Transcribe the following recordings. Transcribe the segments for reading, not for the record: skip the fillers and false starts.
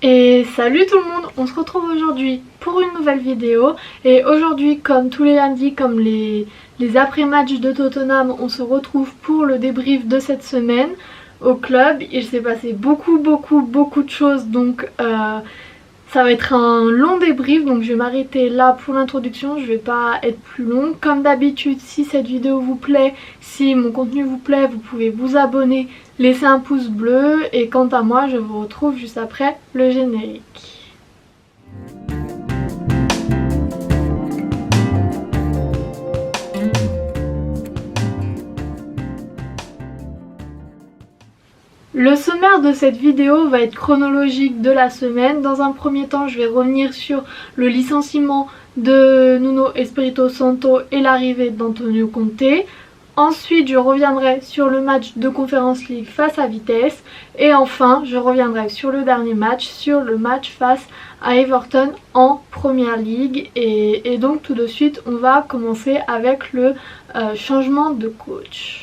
Et salut tout le monde, on se retrouve aujourd'hui pour une nouvelle vidéo. Et aujourd'hui, comme tous les lundis, comme les après-matchs de Tottenham, on se retrouve pour le débrief de cette semaine au club. Il s'est passé beaucoup de choses, donc ça va être un long débrief, donc je vais m'arrêter là pour l'introduction, je vais pas être plus long. Comme d'habitude, si cette vidéo vous plaît, si mon contenu vous plaît, vous pouvez vous abonner, laisser un pouce bleu, et quant à moi, je vous retrouve juste après le générique. Le sommaire de cette vidéo va être chronologique de la semaine. Dans un premier temps, je vais revenir sur le licenciement de Nuno Espirito Santo et l'arrivée d'Antonio Conte. Ensuite, je reviendrai sur le match de Conference League face à Vitesse. Et enfin, je reviendrai sur le dernier match, sur le match face à Everton en Première League. Et donc tout de suite, on va commencer avec le changement de coach.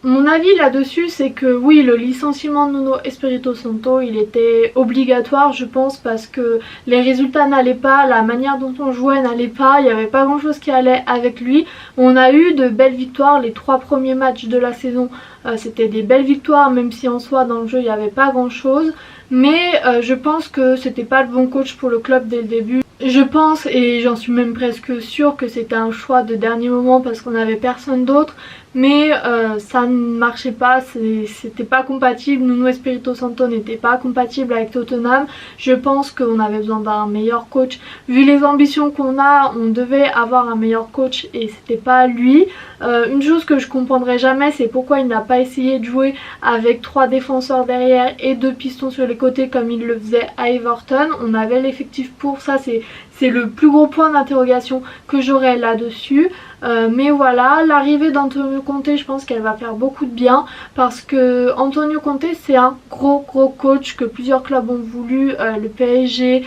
Mon avis là-dessus, c'est que oui, le licenciement de Nuno Espirito Santo, il était obligatoire, je pense, parce que les résultats n'allaient pas, la manière dont on jouait n'allait pas, il n'y avait pas grand-chose qui allait avec lui. On a eu de belles victoires, les 3 premiers matchs de la saison, c'était des belles victoires, même si en soi, dans le jeu, il n'y avait pas grand-chose. Mais je pense que c'était pas le bon coach pour le club dès le début. Je pense, et j'en suis même presque sûre, que c'était un choix de dernier moment parce qu'on n'avait personne d'autre. Mais ça ne marchait pas, c'était pas compatible. Nuno Espirito Santo n'était pas compatible avec Tottenham. Je pense qu'on avait besoin d'un meilleur coach. Vu les ambitions qu'on a, on devait avoir un meilleur coach et c'était pas lui. Une chose que je comprendrai jamais, c'est pourquoi il n'a pas essayé de jouer avec 3 défenseurs derrière et 2 pistons sur les côtés comme il le faisait à Everton. On avait l'effectif pour ça, c'est le plus gros point d'interrogation que j'aurais là-dessus. Mais voilà, l'arrivée d'Antonio Conte, je pense qu'elle va faire beaucoup de bien parce que Antonio Conte, c'est un gros coach que plusieurs clubs ont voulu, le PSG,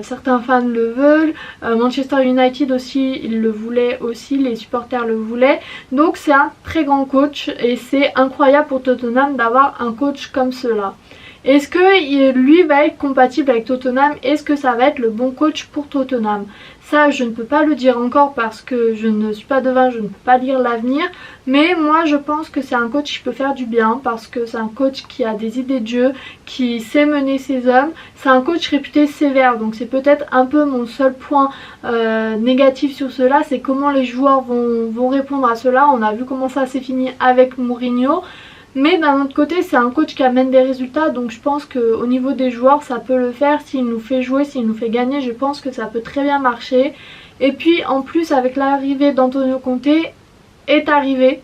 certains fans le veulent, Manchester United aussi, il le voulait aussi, les supporters le voulaient. Donc c'est un très grand coach et c'est incroyable pour Tottenham d'avoir un coach comme cela. Est-ce que lui va être compatible avec Tottenham? Est-ce que ça va être le bon coach pour Tottenham? Ça, je ne peux pas le dire encore parce que je ne suis pas devin, je ne peux pas lire l'avenir. Mais moi, je pense que c'est un coach qui peut faire du bien parce que c'est un coach qui a des idées de jeu, qui sait mener ses hommes. C'est un coach réputé sévère, donc c'est peut-être un peu mon seul point négatif sur cela, c'est comment les joueurs vont répondre à cela. On a vu comment ça s'est fini avec Mourinho. Mais d'un autre côté, c'est un coach qui amène des résultats, donc je pense qu'au niveau des joueurs, ça peut le faire. S'il nous fait jouer, s'il nous fait gagner, je pense que ça peut très bien marcher. Et puis en plus, avec l'arrivée d'Antonio Conte, est arrivé,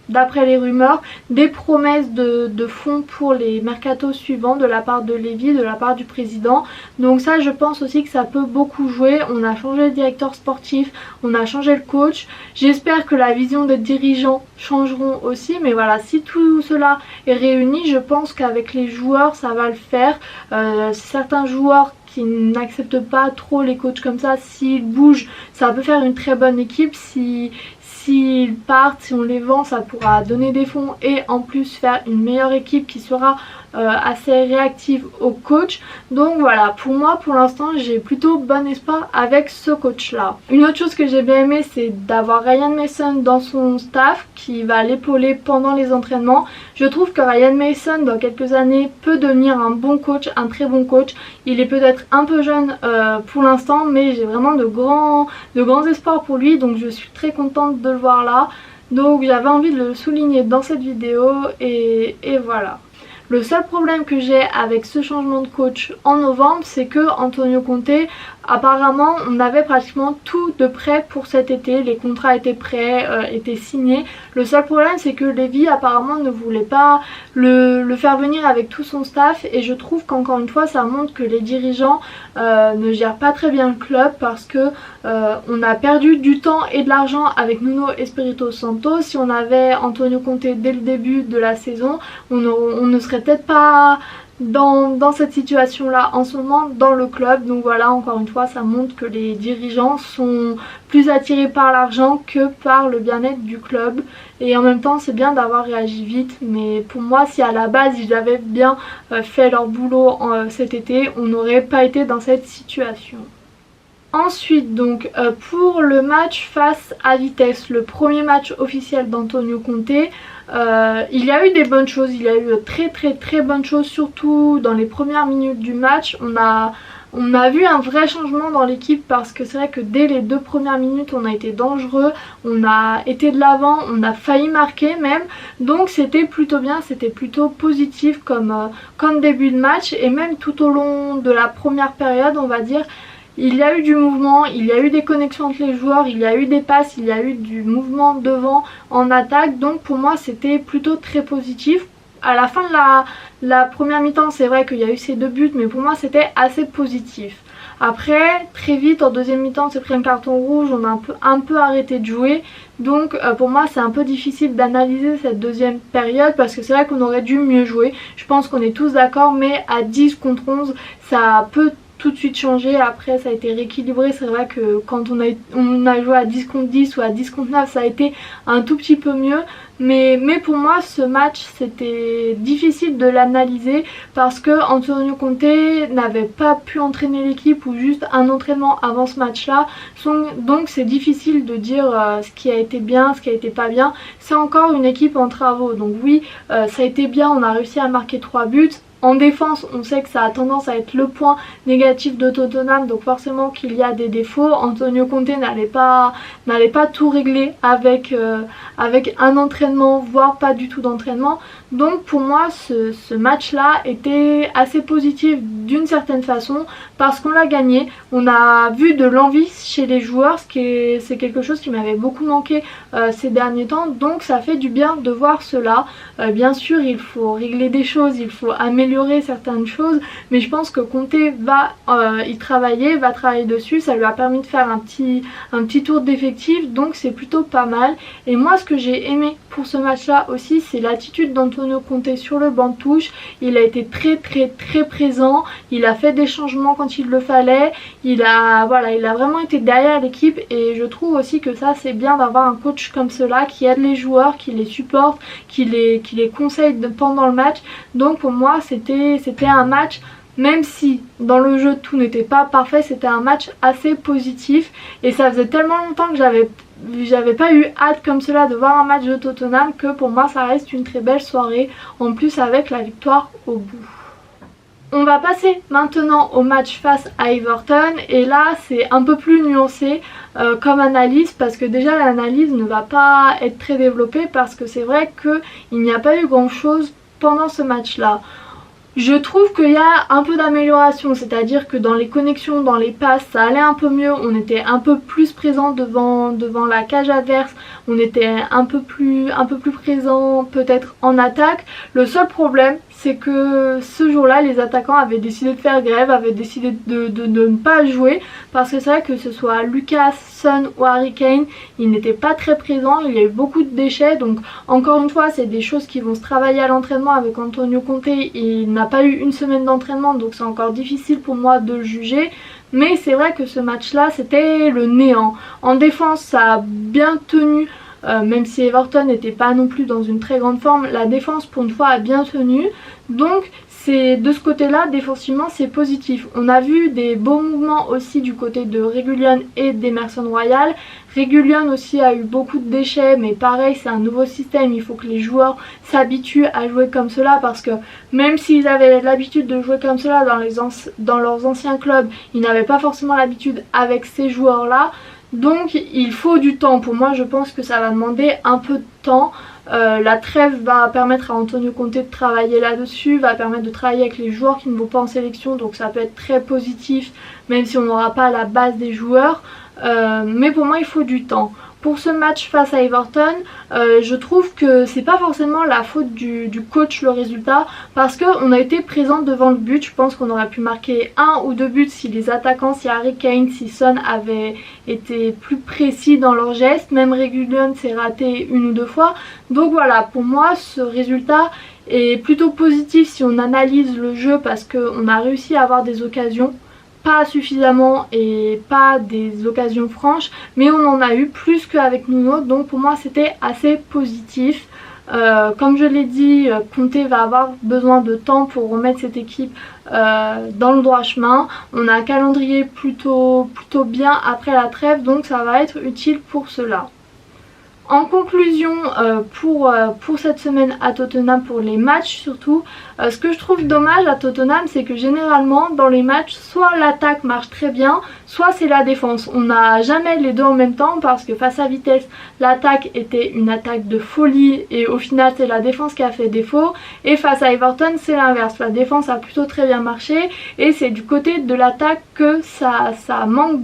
d'après les rumeurs, des promesses de fonds pour les mercatos suivants de la part de Lévy, de la part du président. Donc ça, je pense aussi que ça peut beaucoup jouer. On a changé le directeur sportif, on a changé le coach. J'espère que la vision des dirigeants changeront aussi. Mais voilà, si tout cela est réuni, je pense qu'avec les joueurs, ça va le faire. Certains joueurs qui n'acceptent pas trop les coachs comme ça, s'ils bougent, ça peut faire une très bonne équipe. S'ils partent, si on les vend, ça pourra donner des fonds et en plus faire une meilleure équipe qui sera assez réactive au coach. Donc voilà, pour moi pour l'instant j'ai plutôt bon espoir avec ce coach là. Une autre chose que j'ai bien aimé, c'est d'avoir Ryan Mason dans son staff qui va l'épauler pendant les entraînements. Je trouve que Ryan Mason dans quelques années peut devenir un bon coach, un très bon coach. Il est peut-être un peu jeune pour l'instant, mais j'ai vraiment de grands espoirs pour lui, donc je suis très contente de le voir là. Donc j'avais envie de le souligner dans cette vidéo et voilà. Le seul problème que j'ai avec ce changement de coach en novembre, c'est que Antonio Conte, apparemment, on avait pratiquement tout de prêt pour cet été. Les contrats étaient prêts, étaient signés. Le seul problème, c'est que Lévy apparemment ne voulait pas le faire venir avec tout son staff. Et je trouve qu'encore une fois, ça montre que les dirigeants ne gèrent pas très bien le club parce que on a perdu du temps et de l'argent avec Nuno Espirito Santo. Si on avait Antonio Conte dès le début de la saison, on ne serait peut-être pas dans cette situation-là en ce moment dans le club. Donc voilà, encore une fois, ça montre que les dirigeants sont plus attirés par l'argent que par le bien-être du club. Et en même temps, c'est bien d'avoir réagi vite, mais pour moi, si à la base ils avaient bien fait leur boulot cet été, on n'aurait pas été dans cette situation. Ensuite donc pour le match face à Vitesse, le premier match officiel d'Antonio Conte, il y a eu des bonnes choses, il y a eu très bonnes choses, surtout dans les premières minutes du match. On a vu un vrai changement dans l'équipe parce que c'est vrai que dès les 2 premières minutes on a été dangereux, on a été de l'avant, on a failli marquer même, donc c'était plutôt bien, c'était plutôt positif comme début de match. Et même tout au long de la première période, on va dire, il y a eu du mouvement, il y a eu des connexions entre les joueurs, il y a eu des passes, il y a eu du mouvement devant en attaque. Donc pour moi c'était plutôt très positif. À la fin de la première mi-temps, c'est vrai qu'il y a eu ces 2 buts, mais pour moi c'était assez positif. Après, très vite en deuxième mi-temps, on s'est pris un carton rouge, on a un peu arrêté de jouer. Donc pour moi c'est un peu difficile d'analyser cette deuxième période parce que c'est vrai qu'on aurait dû mieux jouer. Je pense qu'on est tous d'accord, mais à 10 contre 11, ça peut tout de suite changé. Après ça a été rééquilibré, c'est vrai que quand on a joué à 10 contre 10 ou à 10 contre 9, ça a été un tout petit peu mieux. Mais pour moi ce match c'était difficile de l'analyser parce que Antonio Conte n'avait pas pu entraîner l'équipe ou juste un entraînement avant ce match là. Donc c'est difficile de dire ce qui a été bien, ce qui a été pas bien. C'est encore une équipe en travaux, donc oui ça a été bien, on a réussi à marquer 3 buts. En défense, on sait que ça a tendance à être le point négatif de Tottenham, donc forcément qu'il y a des défauts. Antonio Conte n'allait pas tout régler avec un entraînement, voire pas du tout d'entraînement. Donc pour moi, ce match-là était assez positif d'une certaine façon parce qu'on l'a gagné. On a vu de l'envie chez les joueurs, c'est quelque chose qui m'avait beaucoup manqué ces derniers temps. Donc ça fait du bien de voir cela. Bien sûr, il faut régler des choses, il faut améliorer certaines choses, mais je pense que Conte va y travailler, dessus. Ça lui a permis de faire un petit tour d'effectif, donc c'est plutôt pas mal. Et moi ce que j'ai aimé pour ce match là aussi, c'est l'attitude d'Antonio Conte sur le banc de touche. Il a été très présent, il a fait des changements quand il le fallait, il a vraiment été derrière l'équipe. Et je trouve aussi que ça c'est bien d'avoir un coach comme cela qui aide les joueurs, qui les supporte, qui les conseille pendant le match. Donc pour moi c'était un match, même si dans le jeu tout n'était pas parfait, c'était un match assez positif. Et ça faisait tellement longtemps que j'avais pas eu hâte comme cela de voir un match de Tottenham que pour moi ça reste une très belle soirée, en plus avec la victoire au bout. On va passer maintenant au match face à Everton, et là c'est un peu plus nuancé comme analyse, parce que déjà l'analyse ne va pas être très développée parce que c'est vrai qu'il n'y a pas eu grand chose pendant ce match là. Je trouve qu'il y a un peu d'amélioration, c'est-à-dire que dans les connexions, dans les passes, ça allait un peu mieux, on était un peu plus présent devant la cage adverse, on était un peu plus présent peut-être en attaque. Le seul problème, c'est que ce jour-là, les attaquants avaient décidé de faire grève, avaient décidé de ne pas jouer, parce que c'est vrai que ce soit Lucas, Son ou Harry Kane, ils n'étaient pas très présents, il y a eu beaucoup de déchets. Donc encore une fois, c'est des choses qui vont se travailler à l'entraînement avec Antonio Conte. Il n'a pas eu une semaine d'entraînement, donc c'est encore difficile pour moi de le juger. Mais c'est vrai que ce match-là, c'était le néant. En défense, ça a bien tenu. Même si Everton n'était pas non plus dans une très grande forme, la défense pour une fois a bien tenu. Donc c'est de ce côté là, défensivement c'est positif. On a vu des beaux mouvements aussi du côté de Reguilón et d'Emerson Royal. Reguilón aussi a eu beaucoup de déchets, mais pareil c'est un nouveau système, il faut que les joueurs s'habituent à jouer comme cela, parce que même s'ils avaient l'habitude de jouer comme cela dans leurs anciens clubs, ils n'avaient pas forcément l'habitude avec ces joueurs là. Donc il faut du temps. Pour moi je pense que ça va demander un peu de temps. La trêve va permettre à Antonio Conte de travailler là-dessus, va permettre de travailler avec les joueurs qui ne vont pas en sélection, donc ça peut être très positif même si on n'aura pas la base des joueurs. Mais pour moi il faut du temps. Pour ce match face à Everton, je trouve que c'est pas forcément la faute du coach le résultat, parce qu'on a été présent devant le but. Je pense qu'on aurait pu marquer 1 ou 2 buts si les attaquants, si Harry Kane, si Son avaient été plus précis dans leurs gestes. Même Reguilón s'est raté 1 ou 2 fois. Donc voilà, pour moi ce résultat est plutôt positif si on analyse le jeu parce qu'on a réussi à avoir des occasions. Pas suffisamment et pas des occasions franches, mais on en a eu plus qu'avec Nuno, donc pour moi c'était assez positif. Comme je l'ai dit, Conte va avoir besoin de temps pour remettre cette équipe dans le droit chemin. On a un calendrier plutôt bien après la trêve, donc ça va être utile pour cela. En conclusion, pour cette semaine à Tottenham, pour les matchs surtout, ce que je trouve dommage à Tottenham, c'est que généralement dans les matchs, soit l'attaque marche très bien, soit c'est la défense. On n'a jamais les deux en même temps parce que face à Vitesse, l'attaque était une attaque de folie et au final c'est la défense qui a fait défaut. Et face à Everton, c'est l'inverse. La défense a plutôt très bien marché et c'est du côté de l'attaque que ça manque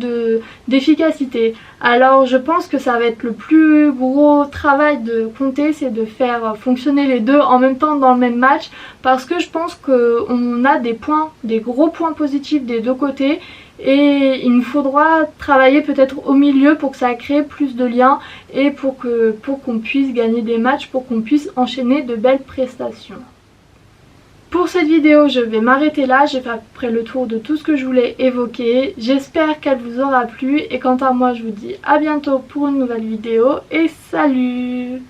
d'efficacité. Alors je pense que ça va être le plus gros travail de Conte, c'est de faire fonctionner les deux en même temps dans le même match, parce que je pense qu'on a des gros points positifs des deux côtés et il nous faudra travailler peut-être au milieu pour que ça crée plus de liens et pour qu'on puisse gagner des matchs, pour qu'on puisse enchaîner de belles prestations. Pour cette vidéo, je vais m'arrêter là, j'ai fait à peu près le tour de tout ce que je voulais évoquer. J'espère qu'elle vous aura plu et quant à moi, je vous dis à bientôt pour une nouvelle vidéo et salut!